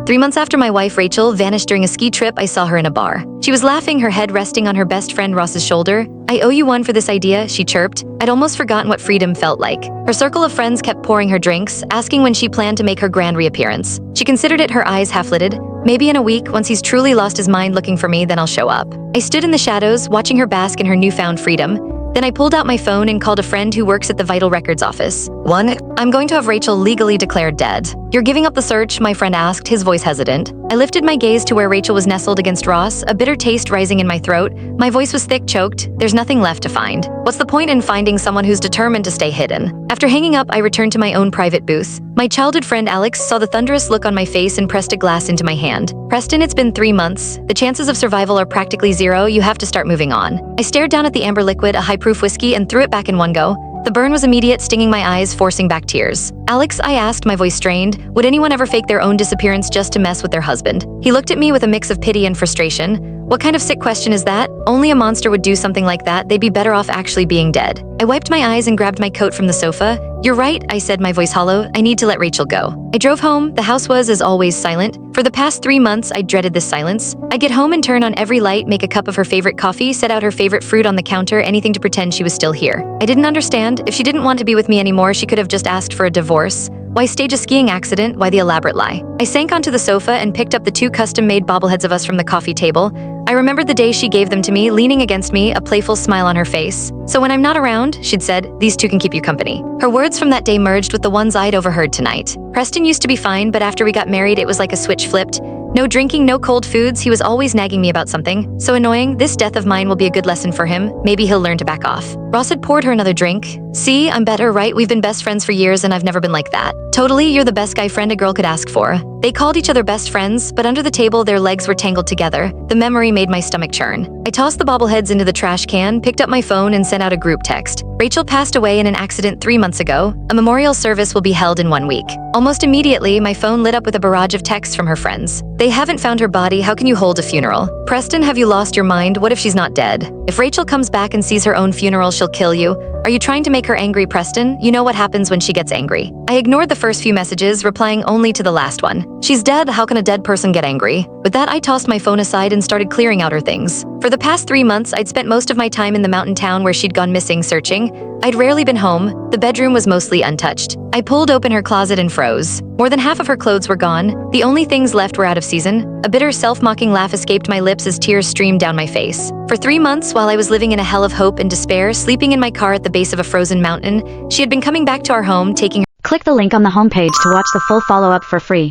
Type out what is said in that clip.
3 months after my wife Rachel vanished during a ski trip, I saw her in a bar. She was laughing, her head resting on her best friend Ross's shoulder. "I owe you one for this idea," she chirped. I'd almost forgotten what freedom felt like. Her circle of friends kept pouring her drinks, asking when she planned to make her grand reappearance. She considered it, her eyes half-lidded. "Maybe in a week, once he's truly lost his mind looking for me, then I'll show up." I stood in the shadows, watching her bask in her newfound freedom. Then I pulled out my phone and called a friend who works at the Vital Records office. "I'm going to have Rachel legally declared dead." "You're giving up the search?" my friend asked, his voice hesitant. I lifted my gaze to where Rachel was nestled against Ross, a bitter taste rising in my throat. My voice was thick, choked. "There's nothing left to find. What's the point in finding someone who's determined to stay hidden?" After hanging up, I returned to my own private booth. My childhood friend Alex saw the thunderous look on my face and pressed a glass into my hand. "Preston, it's been 3 months. The chances of survival are practically zero. You have to start moving on." I stared down at the amber liquid, a high-proof whiskey, and threw it back in one go. The burn was immediate, stinging my eyes, forcing back tears. "Alex," I asked, my voice strained, "would anyone ever fake their own disappearance just to mess with their husband?" He looked at me with a mix of pity and frustration. "What kind of sick question is that? Only a monster would do something like that. They'd be better off actually being dead." I wiped my eyes and grabbed my coat from the sofa. "You're right," I said, my voice hollow. "I need to let Rachel go." I drove home. The house was, as always, silent. For the past 3 months, I dreaded this silence. I'd get home and turn on every light, make a cup of her favorite coffee, set out her favorite fruit on the counter, anything to pretend she was still here. I didn't understand. If she didn't want to be with me anymore, she could have just asked for a divorce. Why stage a skiing accident? Why the elaborate lie? I sank onto the sofa and picked up the 2 custom-made bobbleheads of us from the coffee table. I remembered the day she gave them to me, leaning against me, a playful smile on her face. "So when I'm not around," she'd said, "these 2 can keep you company." Her words from that day merged with the ones I'd overheard tonight. Preston used to be fine, but after we got married, it was like a switch flipped. No drinking, no cold foods. He was always nagging me about something. So annoying. This death of mine will be a good lesson for him. Maybe he'll learn to back off. Ross had poured her another drink. "See, I'm better, right? We've been best friends for years and I've never been like that." "Totally, you're the best guy friend a girl could ask for." They called each other best friends, but under the table their legs were tangled together. The memory made my stomach churn. I tossed the bobbleheads into the trash can, picked up my phone and sent out a group text. "Rachel passed away in an accident 3 months ago. A memorial service will be held in 1 week." Almost immediately, my phone lit up with a barrage of texts from her friends. "They haven't found her body. How can you hold a funeral?" "Preston, have you lost your mind? What if she's not dead?" "If Rachel comes back and sees her own funeral, she'll kill you." "Are you trying to make her angry, Preston? You know what happens when she gets angry." I ignored the first few messages, replying only to the last one. "She's dead. How can a dead person get angry?" With that, I tossed my phone aside and started clearing out her things. For the past 3 months, I'd spent most of my time in the mountain town where she'd gone missing, searching. I'd rarely been home. The bedroom was mostly untouched. I pulled open her closet and froze. More than half of her clothes were gone. The only things left were out of season. A bitter, self-mocking laugh escaped my lips as tears streamed down my face. For 3 months, while I was living in a hell of hope and despair, sleeping in my car at the base of a frozen mountain, she had been coming back to our home, taking her. Click the link on the homepage to watch the full follow-up for free.